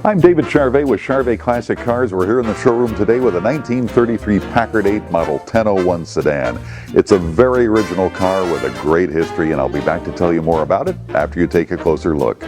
I'm David Charvet with Charvet Classic Cars. We're here in the showroom today with a 1933 Packard 8 Model 1001 sedan. It's a very original car with a great history, and I'll be back to tell you more about it after you take a closer look.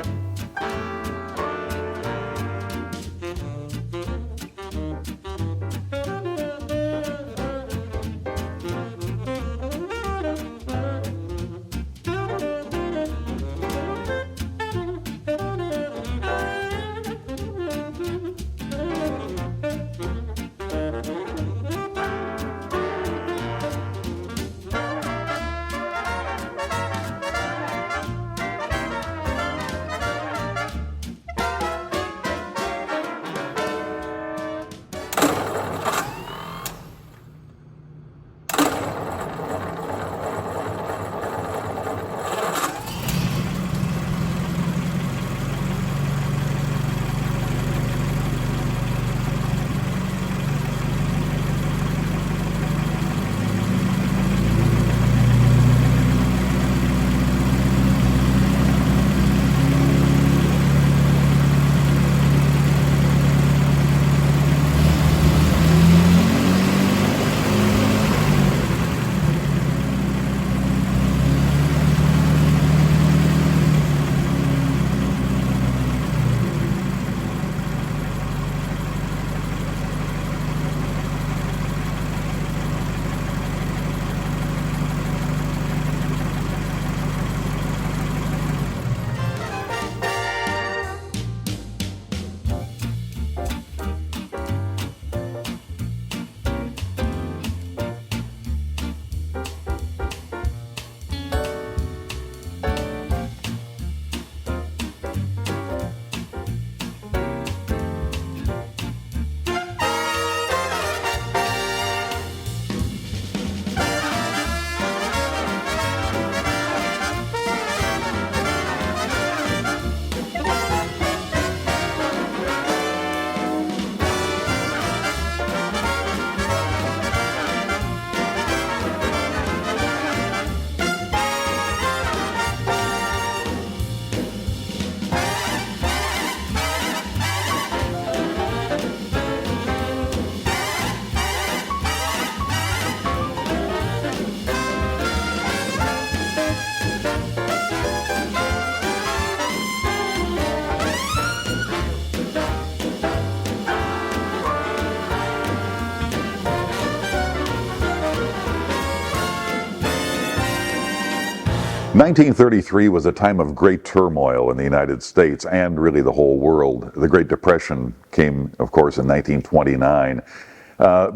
(1933) was a time of great turmoil in the United States and really the whole world. The Great Depression came, of course, in 1929.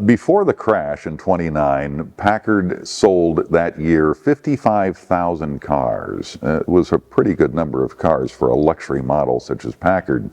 Before the crash in '29, Packard sold that year 55,000 cars. It was a pretty good number of cars for a luxury model such as Packard.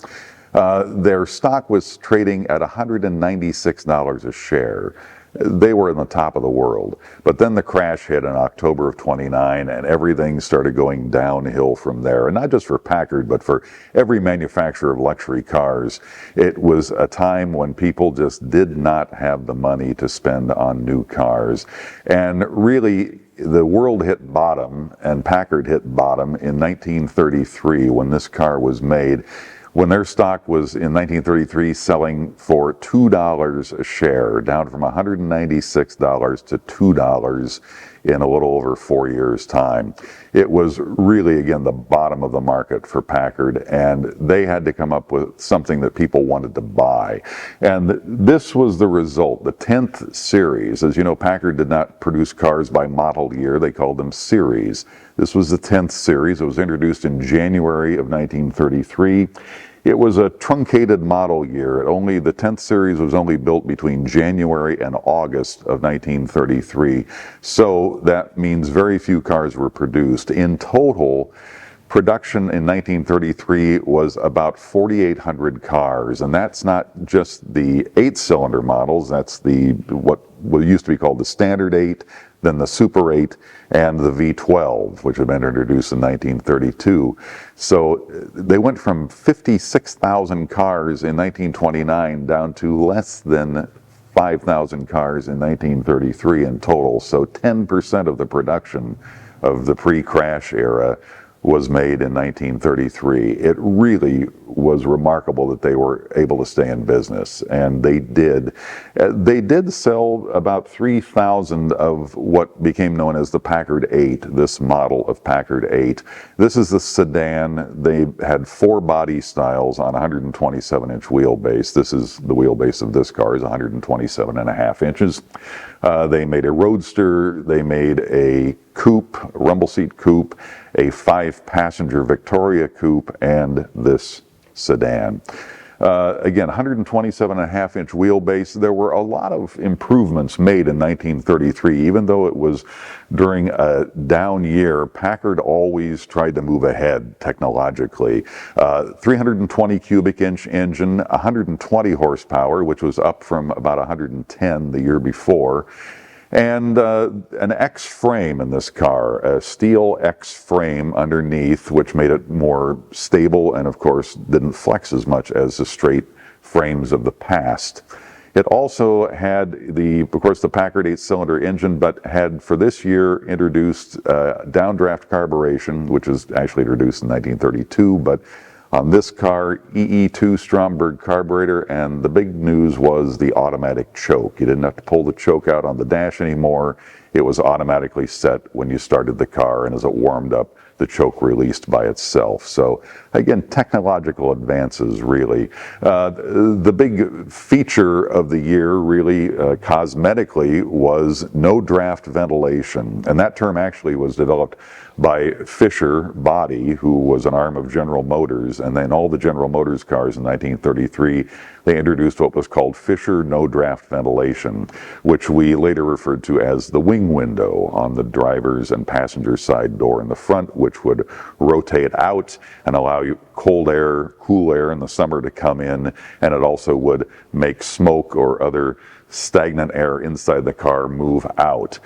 Their stock was trading at $196 a share. They were in the top of the world. But then the crash hit in October of '29, and everything started going downhill from there. And not just for Packard, but for every manufacturer of luxury cars. It was a time when people just did not have the money to spend on new cars. And really, the world hit bottom, and Packard hit bottom in 1933 when this car was made, when their stock was in 1933 selling for $2 a share, down from $196 to $2 in a little over 4 years' time. It was really, again, the bottom of the market for Packard, and they had to come up with something that people wanted to buy. And this was the result, the 10th series. As you know, Packard did not produce cars by model year, they called them series. This was the 10th series. It was introduced in January of 1933. It was a truncated model year. The 10th series was only built between January and August of 1933. So that means very few cars were produced. In total, production in 1933 was about 4,800 cars, and that's not just the 8-cylinder models. That's what used to be called the Standard 8, then the Super 8, and the V12, which had been introduced in 1932. So they went from 56,000 cars in 1929 down to less than 5,000 cars in 1933 in total. So 10% of the production of the pre-crash era was made in 1933. It really was remarkable that they were able to stay in business, and they did. They did sell about 3,000 of what became known as the Packard 8, this model of Packard 8. This is the sedan. They had 4 body styles on 127-inch wheelbase. This is the wheelbase of this car is 127.5 inches. They made a roadster, they made a coupe, a rumble seat coupe, a 5-passenger Victoria coupe, and this sedan. Again, 127.5-inch wheelbase. There were a lot of improvements made in 1933. Even though it was during a down year, Packard always tried to move ahead technologically. 320 cubic inch engine, 120 horsepower, which was up from about 110 the year before. And an X frame in this car, a steel X frame underneath, which made it more stable and, of course, didn't flex as much as the straight frames of the past. It also had of course, the Packard 8-cylinder engine, but had for this year introduced downdraft carburation, which was actually introduced in 1932, but on this car, EE2 Stromberg carburetor, and the big news was the automatic choke. You didn't have to pull the choke out on the dash anymore. It was automatically set when you started the car, and as it warmed up, the choke released by itself. So again, technological advances, really. The big feature of the year, really, cosmetically, was no draft ventilation. And that term actually was developed by Fisher Body, who was an arm of General Motors. And then all the General Motors cars in 1933, they introduced what was called Fisher no draft ventilation, which we later referred to as the wing window on the driver's and passenger side door in the front, which would rotate out and allow you cold air, cool air in the summer to come in, and it also would make smoke or other stagnant air inside the car move out.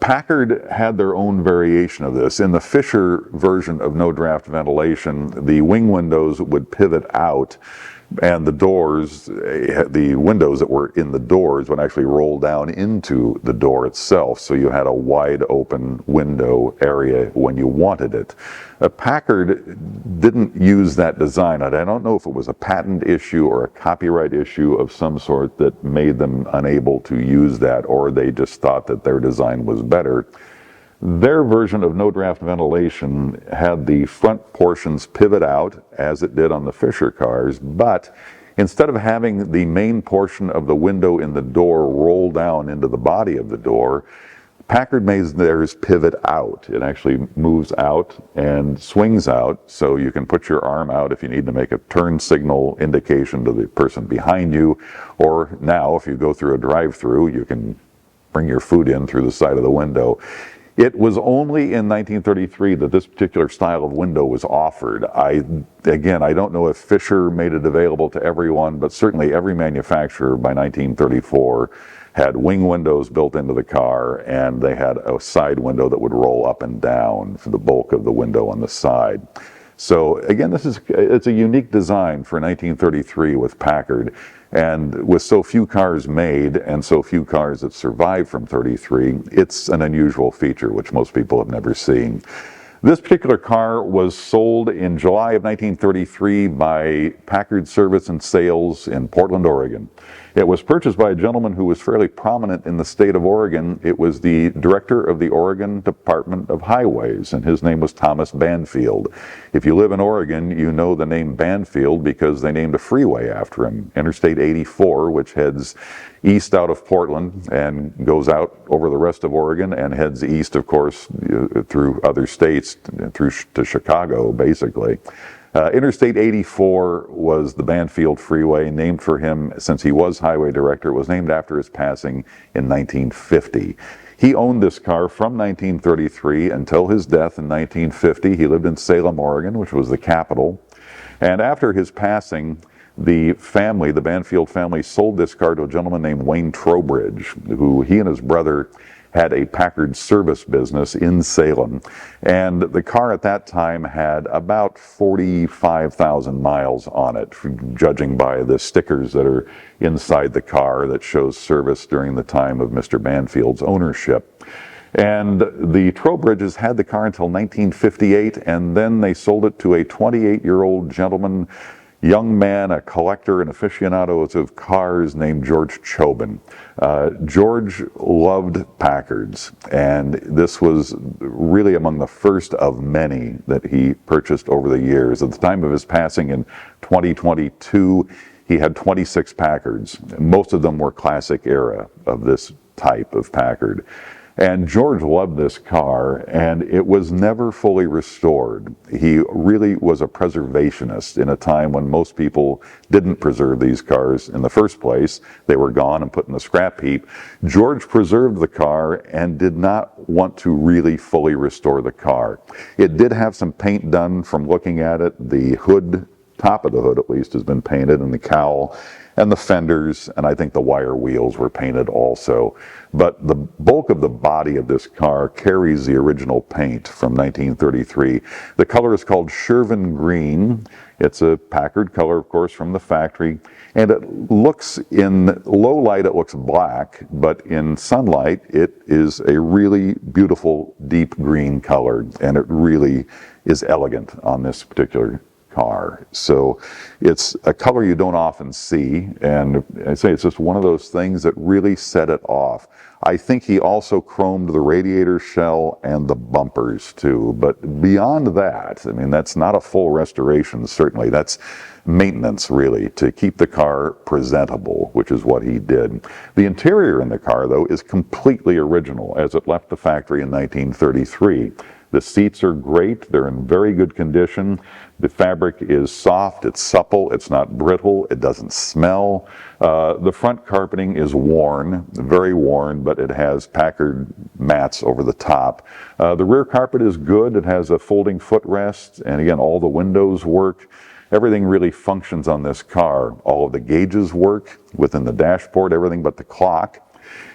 Packard had their own variation of this. In the Fisher version of no draft ventilation, the wing windows would pivot out, and the doors, the windows that were in the doors would actually roll down into the door itself, so you had a wide open window area when you wanted it. Packard didn't use that design. I don't know if it was a patent issue or a copyright issue of some sort that made them unable to use that, or they just thought that their design was better. Their version of no draft ventilation had the front portions pivot out, as it did on the Fisher cars, but instead of having the main portion of the window in the door roll down into the body of the door, Packard made theirs pivot out. It actually moves out and swings out, so you can put your arm out if you need to make a turn signal indication to the person behind you, or now if you go through a drive-through, you can bring your food in through the side of the window. It was only in 1933 that this particular style of window was offered. Again, I don't know if Fisher made it available to everyone, but certainly every manufacturer by 1934 had wing windows built into the car, and they had a side window that would roll up and down for the bulk of the window on the side. So again, it's a unique design for 1933 with Packard. And with so few cars made and so few cars that survived from 33, it's an unusual feature which most people have never seen. This particular car was sold in July of 1933 by Packard Service and Sales in Portland, Oregon. It was purchased by a gentleman who was fairly prominent in the state of Oregon. It was the director of the Oregon Department of Highways, and his name was Thomas Banfield. If you live in Oregon, you know the name Banfield because they named a freeway after him, Interstate 84, which heads east out of Portland and goes out over the rest of Oregon and heads east, of course, through other states, through to Chicago, basically. Interstate 84 was the Banfield Freeway, named for him since he was highway director. It was named after his passing in 1950. He owned this car from 1933 until his death in 1950. He lived in Salem, Oregon, which was the capital. And after his passing, the family, the Banfield family, sold this car to a gentleman named Wayne Trowbridge, who he and his brother had a Packard service business in Salem. And the car at that time had about 45,000 miles on it, judging by the stickers that are inside the car that shows service during the time of Mr. Banfield's ownership. And the Trowbridges had the car until 1958, and then they sold it to a 28-year-old gentleman, young man, a collector and aficionado of cars named George Chobin. George loved Packards, and this was really among the first of many that he purchased over the years. At the time of his passing in 2022, he had 26 Packards. Most of them were classic era of this type of Packard. And George loved this car, and it was never fully restored. He really was a preservationist in a time when most people didn't preserve these cars in the first place. They were gone and put in the scrap heap. George preserved the car and did not want to really fully restore the car. It did have some paint done from looking at it. The hood, top of the hood at least, has been painted, and the cowl, and the fenders, and I think the wire wheels were painted also. But the bulk of the body of this car carries the original paint from 1933. The color is called Shervin Green. It's a Packard color, of course, from the factory. And it looks, in low light, it looks black, but in sunlight, it is a really beautiful deep green color, and it really is elegant on this particular car. So it's a color you don't often see, and I say it's just one of those things that really set it off. I think he also chromed the radiator shell and the bumpers too, but beyond that, I mean, that's not a full restoration, certainly. That's maintenance, really, to keep the car presentable, which is what he did. The interior in the car, though, is completely original, as it left the factory in 1933. The seats are great. They're in very good condition. The fabric is soft, it's supple, it's not brittle, it doesn't smell. The front carpeting is worn, very worn, but it has Packard mats over the top. The rear carpet is good. It has a folding footrest, and again, all the windows work. Everything really functions on this car. All of the gauges work within the dashboard, everything but the clock.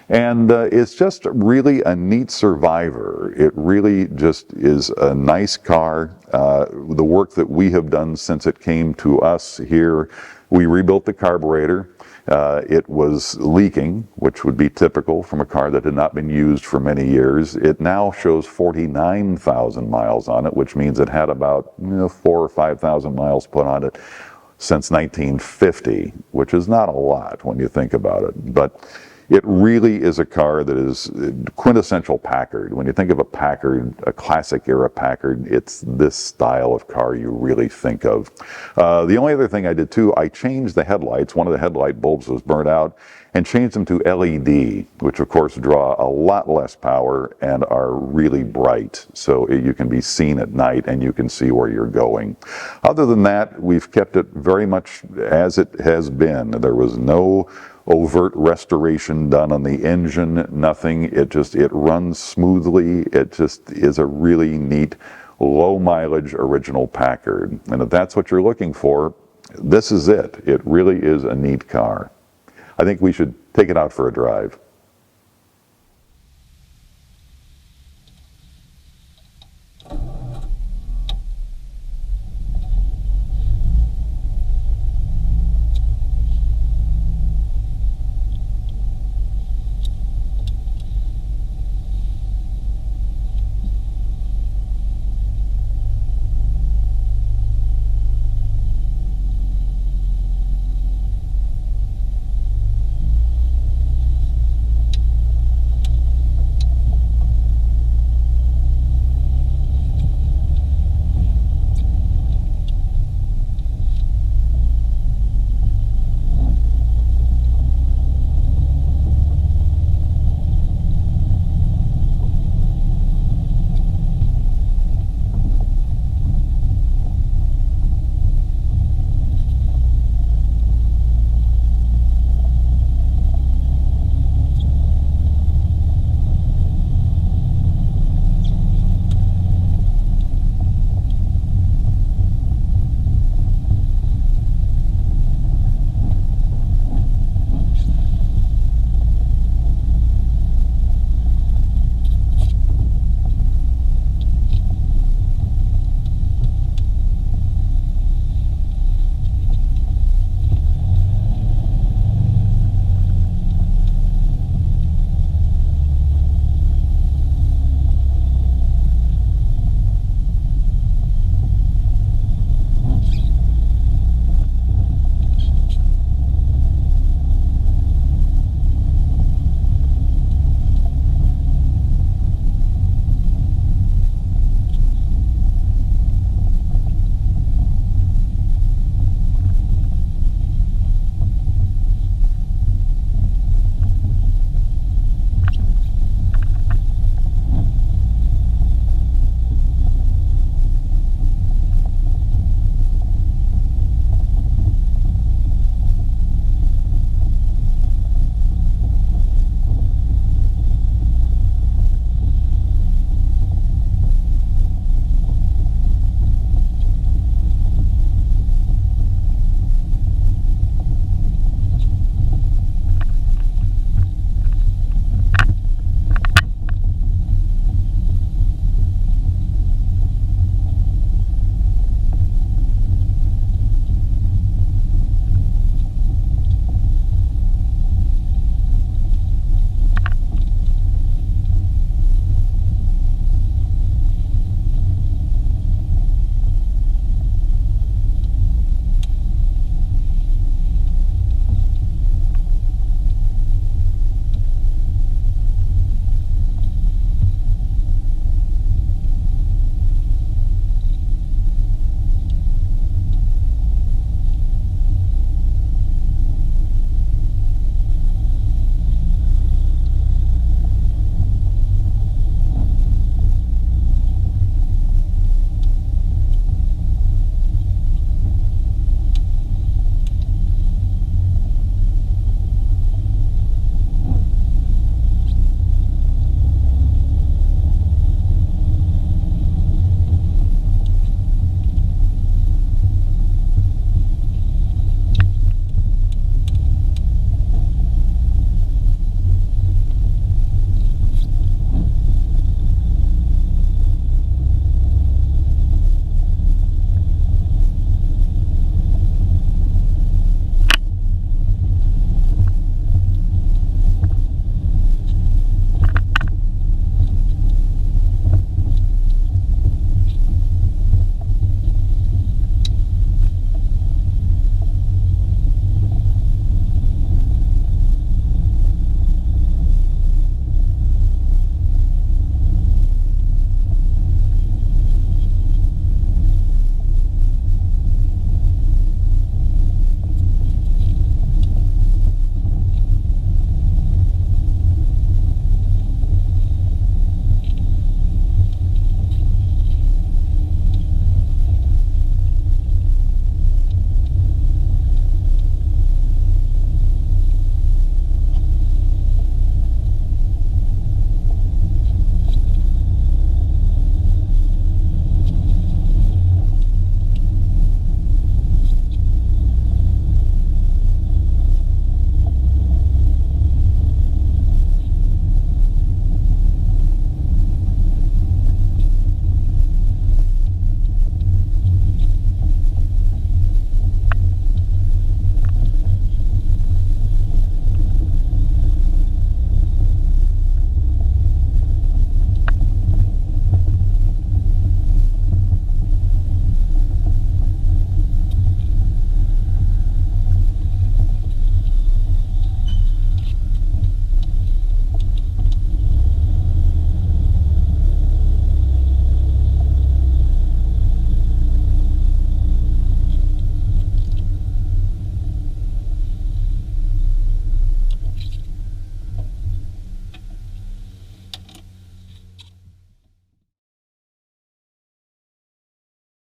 And it's just really a neat survivor. It really just is a nice car. The work that we have done since it came to us here, we rebuilt the carburetor. It was leaking, which would be typical from a car that had not been used for many years. It now shows 49,000 miles on it, which means it had about 4,000 or 5,000 miles put on it since 1950, which is not a lot when you think about it. But it really is a car that is quintessential Packard. When you think of a Packard, a classic era Packard, it's this style of car you really think of. The only other thing I did too, I changed the headlights. One of the headlight bulbs was burnt out, and changed them to LED, which of course draw a lot less power and are really bright. So you can be seen at night and you can see where you're going. Other than that, we've kept it very much as it has been. There was no overt restoration done on the engine, nothing. It runs smoothly. It just is a really neat, low mileage original Packard. And if that's what you're looking for, this is it. It really is a neat car. I think we should take it out for a drive.